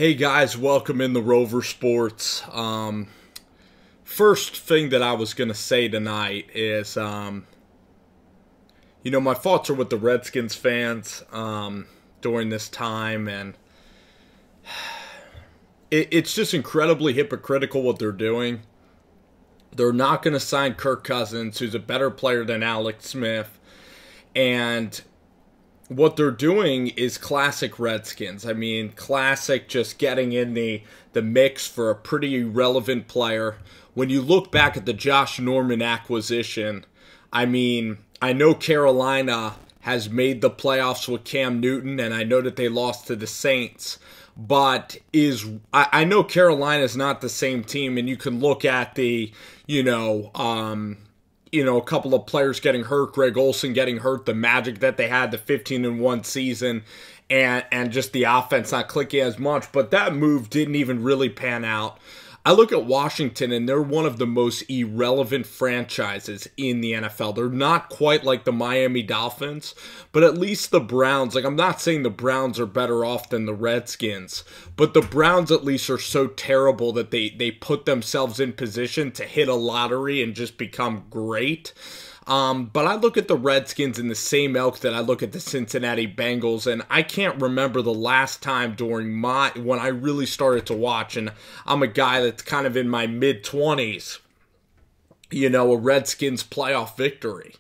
Hey guys, welcome in the Rover Sports. First thing that I was going to say tonight is, my thoughts are with the Redskins fans during this time, and it's just incredibly hypocritical what they're doing. They're not going to sign Kirk Cousins, who's a better player than Alex Smith, and what they're doing is classic Redskins. I mean, classic just getting in the mix for a pretty irrelevant player. When you look back at the Josh Norman acquisition, I mean, I know Carolina has made the playoffs with Cam Newton, and I know that they lost to the Saints. But I know Carolina's not the same team, and you can look at a couple of players getting hurt, Greg Olsen getting hurt, the magic that they had, the 15-1 season, and just the offense not clicking as much. But that move didn't even really pan out. I look at Washington, and they're one of the most irrelevant franchises in the NFL. They're not quite like the Miami Dolphins, but at least the Browns, I'm not saying the Browns are better off than the Redskins, but the Browns at least are so terrible that they put themselves in position to hit a lottery and just become great. But I look at the Redskins in the same ilk that I look at the Cincinnati Bengals, and I can't remember the last time when I really started to watch, and I'm a guy that's kind of in my mid-20s, a Redskins playoff victory.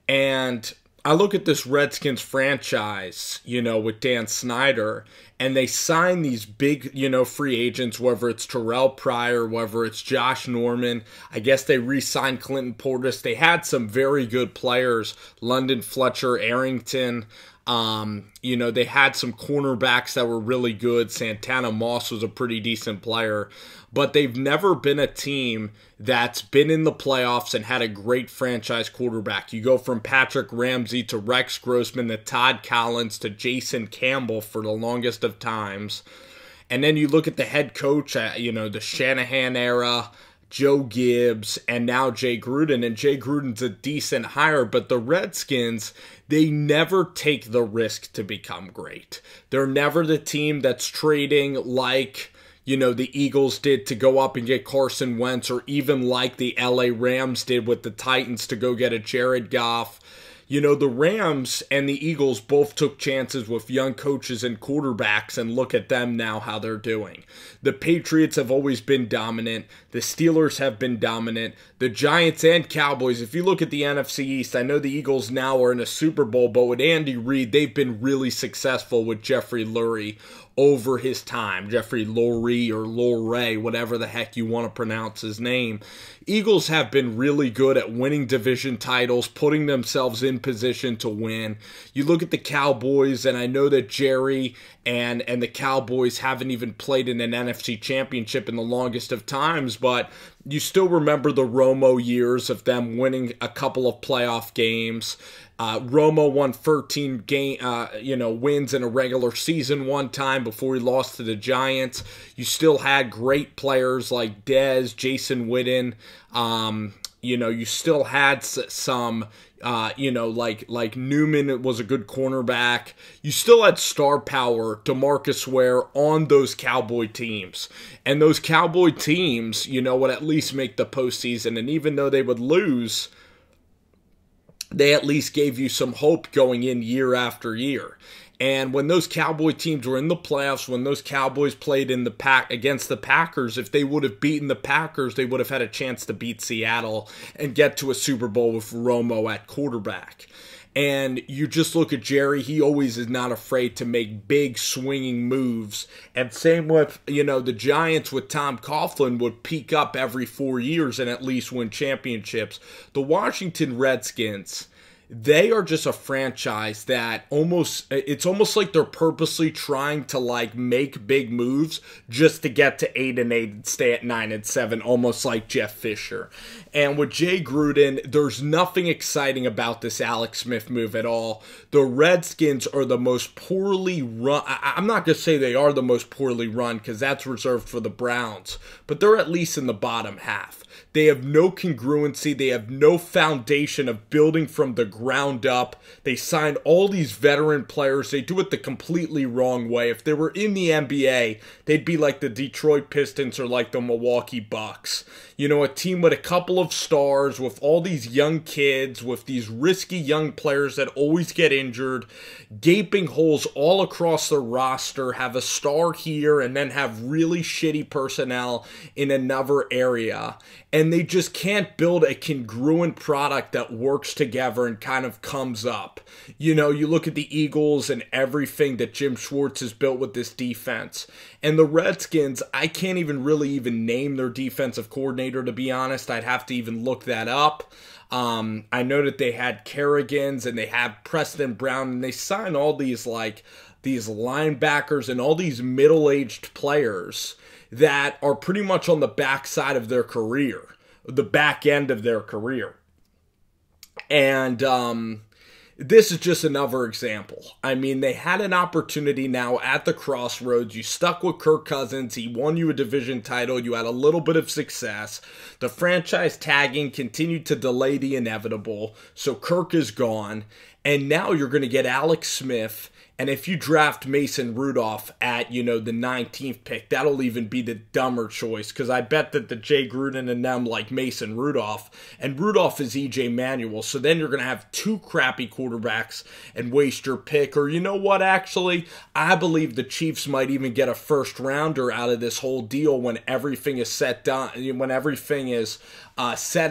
And I look at this Redskins franchise, with Dan Snyder, and they sign these big, free agents, whether it's Terrell Pryor, whether it's Josh Norman. I guess they re-signed Clinton Portis. They had some very good players, London Fletcher, Arrington. They had some cornerbacks that were really good. Santana Moss was a pretty decent player. But they've never been a team that's been in the playoffs and had a great franchise quarterback. You go from Patrick Ramsey to Rex Grossman to Todd Collins to Jason Campbell for the longest of times. And then you look at the head coach, the Shanahan era, Joe Gibbs, and now Jay Gruden. And Jay Gruden's a decent hire, but the Redskins, they never take the risk to become great. They're never the team that's trading like the Eagles did to go up and get Carson Wentz, or even like the LA Rams did with the Titans to go get a Jared Goff. The Rams and the Eagles both took chances with young coaches and quarterbacks, and look at them now, how they're doing. The Patriots have always been dominant. The Steelers have been dominant. The Giants and Cowboys, if you look at the NFC East, I know the Eagles now are in a Super Bowl, but with Andy Reid, they've been really successful with Jeffrey Lurie over his time. Jeffrey Lurie or Lurie, whatever the heck you want to pronounce his name. Eagles have been really good at winning division titles, putting themselves in position to win. You look at the Cowboys, and I know that Jerry and the Cowboys haven't even played in an NFC championship in the longest of times, but you still remember the Romo years of them winning a couple of playoff games. Romo won 13 wins in a regular season one time before he lost to the Giants. You still had great players like Dez, Jason Witten. You still had some, like Newman was a good cornerback. You still had star power, DeMarcus Ware, on those Cowboy teams. And those Cowboy teams, would at least make the postseason. And even though they would lose, they at least gave you some hope going in year after year. And when those Cowboy teams were in the playoffs, when those Cowboys played in the pack against the Packers, if they would have beaten the Packers, they would have had a chance to beat Seattle and get to a Super Bowl with Romo at quarterback. And you just look at Jerry, he always is not afraid to make big swinging moves. And same with, the Giants with Tom Coughlin would peak up every 4 years and at least win championships. The Washington Redskins, they are just a franchise that it's almost like they're purposely trying to make big moves just to get to 8-8 and stay at 9-7, almost like Jeff Fisher. And with Jay Gruden, there's nothing exciting about this Alex Smith move at all. The Redskins are the most poorly run. I'm not going to say they are the most poorly run because that's reserved for the Browns, but they're at least in the bottom half. They have no congruency. They have no foundation of building from the ground ground up. They signed all these veteran players. They do it the completely wrong way. If they were in the NBA, they'd be like the Detroit Pistons or like the Milwaukee Bucks. You know, a team with a couple of stars, with all these young kids, with these risky young players that always get injured, gaping holes all across the roster, have a star here and then have really shitty personnel in another area. And they just can't build a congruent product that works together and kind of comes up. You know, you look at the Eagles and everything that Jim Schwartz has built with this defense. And the Redskins, I can't even really name their defensive coordinator, to be honest. I'd have to even look that up. I know that they had Kerrigan's and they had Preston Brown, and they signed all these linebackers and all these middle-aged players that are pretty much on the backside of their career, the back end of their career. And this is just another example. I mean, they had an opportunity now at the crossroads. You stuck with Kirk Cousins. He won you a division title. You had a little bit of success. The franchise tagging continued to delay the inevitable. So Kirk is gone. And now you're going to get Alex Smith. And if you draft Mason Rudolph at, you know, the 19th pick, that'll even be the dumber choice, because I bet that the Jay Gruden and them like Mason Rudolph, and Rudolph is E.J. Manuel, so then you're going to have two crappy quarterbacks and waste your pick. Or you know what, actually, I believe the Chiefs might even get a first rounder out of this whole deal when everything is set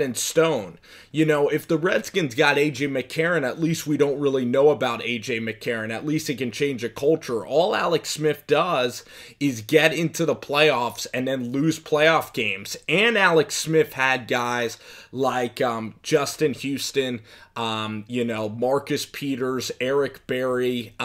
in stone. You know, if the Redskins got A.J. McCarron, at least we don't really know about A.J. McCarron. At least it can change a culture. All Alex Smith does is get into the playoffs and then lose playoff games. And Alex Smith had guys like Justin Houston, Marcus Peters, Eric Berry,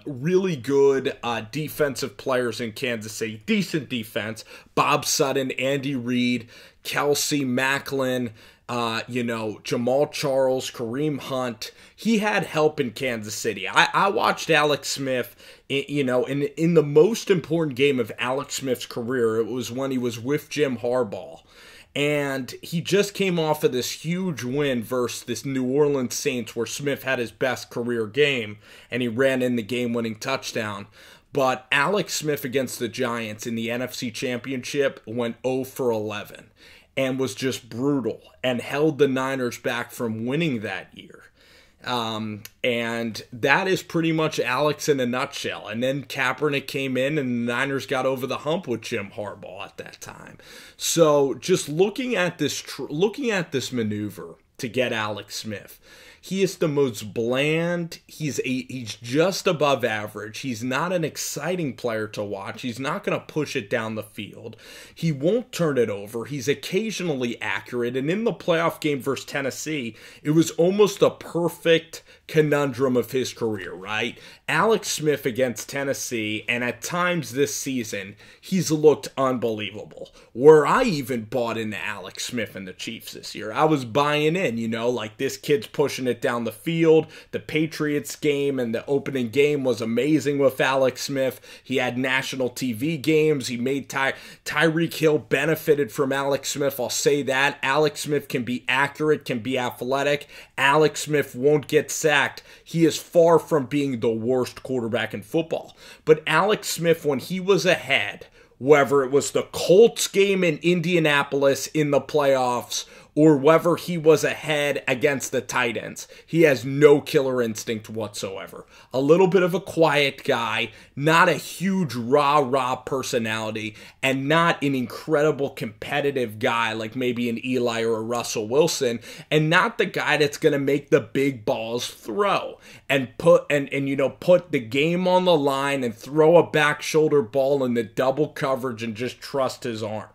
really good defensive players in Kansas City. Decent defense. Bob Sutton, Andy Reid, Kelsey Macklin, Jamal Charles, Kareem Hunt. He had help in Kansas City. I watched Alex Smith, in the most important game of Alex Smith's career. It was when he was with Jim Harbaugh. And he just came off of this huge win versus this New Orleans Saints where Smith had his best career game and he ran in the game-winning touchdown. But Alex Smith against the Giants in the NFC Championship went 0 for 11 and was just brutal and held the Niners back from winning that year. And that is pretty much Alex in a nutshell. And then Kaepernick came in and the Niners got over the hump with Jim Harbaugh at that time. So just looking at this maneuver to get Alex Smith, he is the most bland. He's just above average. He's not an exciting player to watch. He's not going to push it down the field. He won't turn it over. He's occasionally accurate. And in the playoff game versus Tennessee, it was almost a perfect conundrum of his career, right? Alex Smith against Tennessee, and at times this season, he's looked unbelievable. Where I even bought into Alex Smith and the Chiefs this year. I was buying in, like this kid's pushing it down the field. The Patriots game and the opening game was amazing with Alex Smith. He had national TV games. He made Tyreek Hill benefited from Alex Smith. I'll say that. Alex Smith can be accurate, can be athletic. Alex Smith won't get sacked. He is far from being the worst quarterback in football. But Alex Smith, when he was ahead, whether it was the Colts game in Indianapolis in the playoffs or whether he was ahead against the Titans, he has no killer instinct whatsoever. A little bit of a quiet guy, not a huge rah-rah personality, and not an incredible competitive guy like maybe an Eli or a Russell Wilson, and not the guy that's going to make the big balls throw and put the game on the line and throw a back shoulder ball in the double coverage and just trust his arm.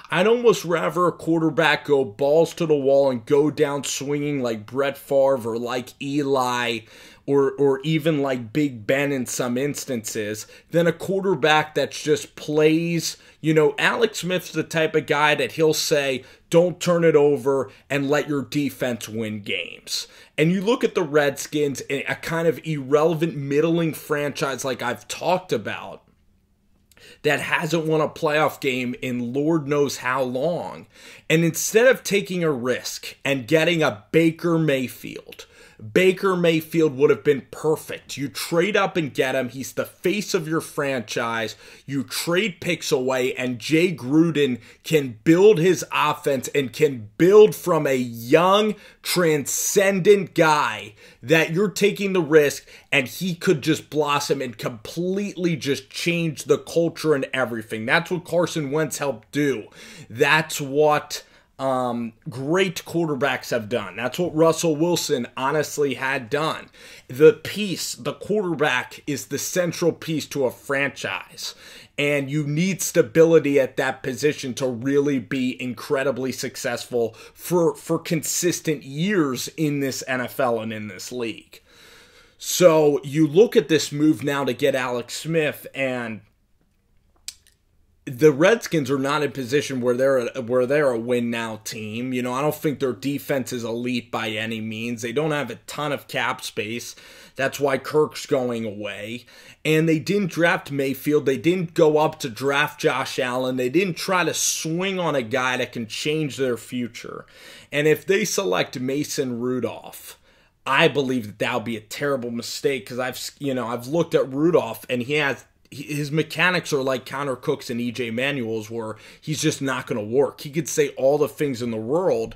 I'd almost rather a quarterback go balls to the wall and go down swinging like Brett Favre or like Eli or even like Big Ben in some instances than a quarterback that's just plays. Alex Smith's the type of guy that he'll say, don't turn it over and let your defense win games. And you look at the Redskins, a kind of irrelevant middling franchise like I've talked about, that hasn't won a playoff game in Lord knows how long. And instead of taking a risk and getting a Baker Mayfield, Baker Mayfield would have been perfect. You trade up and get him. He's the face of your franchise. You trade picks away, and Jay Gruden can build his offense and can build from a young, transcendent guy that you're taking the risk, and he could just blossom and completely just change the culture and everything. That's what Carson Wentz helped do. That's what great quarterbacks have done. That's what Russell Wilson honestly had done. The quarterback is the central piece to a franchise. And you need stability at that position to really be incredibly successful for consistent years in this NFL and in this league. So you look at this move now to get Alex Smith, and the Redskins are not in position where they're a win now team. You know, I don't think their defense is elite by any means. They don't have a ton of cap space. That's why Kirk's going away. And they didn't draft Mayfield. They didn't go up to draft Josh Allen. They didn't try to swing on a guy that can change their future. And if they select Mason Rudolph, I believe that would be a terrible mistake, because I've looked at Rudolph, and his mechanics are like Connor Cook's and EJ Manuel's, where he's just not going to work. He could say all the things in the world,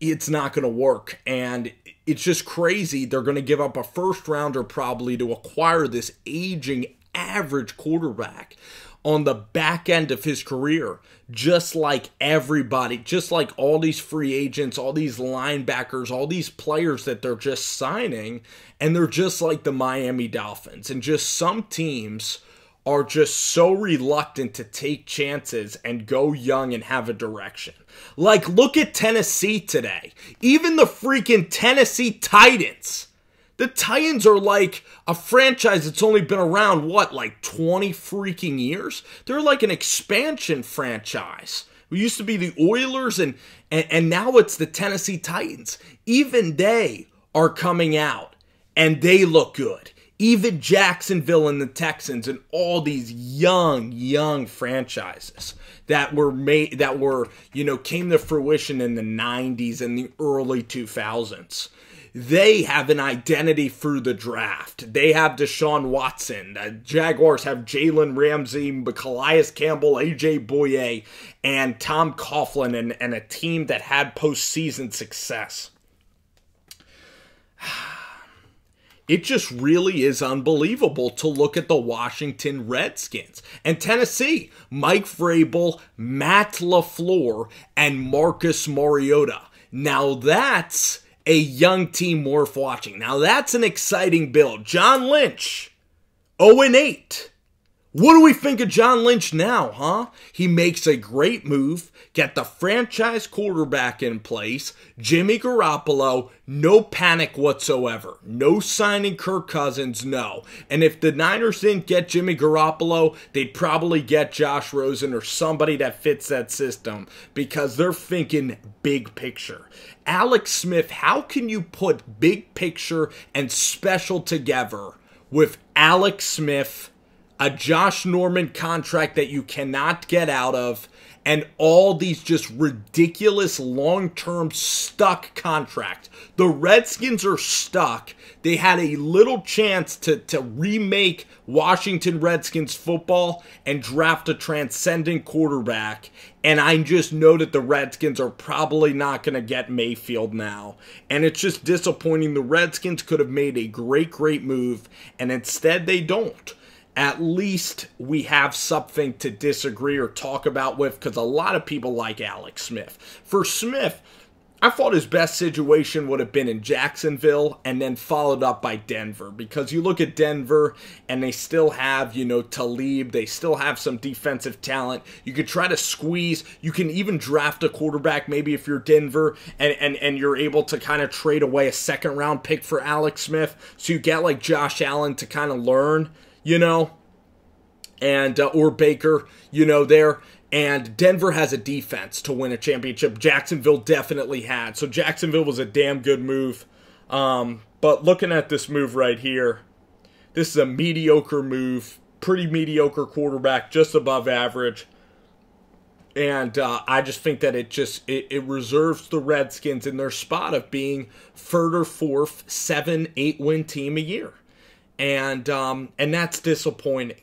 it's not going to work. And it's just crazy. They're going to give up a first rounder probably to acquire this aging average quarterback on the back end of his career, just like everybody, just like all these free agents, all these linebackers, all these players that they're just signing, and they're just like the Miami Dolphins. And just some teams are just so reluctant to take chances and go young and have a direction. Like, look at Tennessee today. Even the freaking Tennessee Titans. The Titans are like a franchise that's only been around, like 20 freaking years? They're like an expansion franchise. We used to be the Oilers, and now it's the Tennessee Titans. Even they are coming out, and they look good. Even Jacksonville and the Texans and all these young franchises that came to fruition in the 90s and the early 2000s. They have an identity through the draft. They have Deshaun Watson. The Jaguars have Jalen Ramsey, Calais Campbell, AJ Bouye, and Tom Coughlin, and a team that had postseason success. It just really is unbelievable to look at the Washington Redskins. And Tennessee, Mike Vrabel, Matt LaFleur, and Marcus Mariota. Now that's a young team worth watching. Now that's an exciting build. John Lynch, 0-8. What do we think of John Lynch now, huh? He makes a great move, get the franchise quarterback in place, Jimmy Garoppolo, no panic whatsoever. No signing Kirk Cousins, no. And if the Niners didn't get Jimmy Garoppolo, they'd probably get Josh Rosen or somebody that fits that system, because they're thinking big picture. Alex Smith, how can you put big picture and special together with Alex Smith, a Josh Norman contract that you cannot get out of, and all these just ridiculous long-term stuck contracts? The Redskins are stuck. They had a little chance to remake Washington Redskins football and draft a transcendent quarterback, and I just know that the Redskins are probably not going to get Mayfield now. And it's just disappointing. The Redskins could have made a great move, and instead they don't. At least we have something to disagree or talk about with, because a lot of people like Alex Smith. For Smith, I thought his best situation would have been in Jacksonville and then followed up by Denver, because you look at Denver and they still have, Talib. They still have some defensive talent. You could try to squeeze. You can even draft a quarterback and if you're Denver and you're able to kind of trade away a second round pick for Alex Smith. So you get like Josh Allen to kind of learn, and or Baker, there. And Denver has a defense to win a championship. Jacksonville definitely had. So Jacksonville was a damn good move. But looking at this move right here, this is a mediocre move. Pretty mediocre quarterback, just above average. And I just think that it reserves the Redskins in their spot of being third or fourth 7-8 win team a year. And that's disappointing.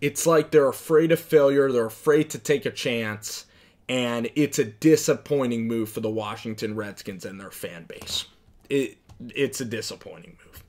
It's like they're afraid of failure, they're afraid to take a chance, and it's a disappointing move for the Washington Redskins and their fan base. It's a disappointing move.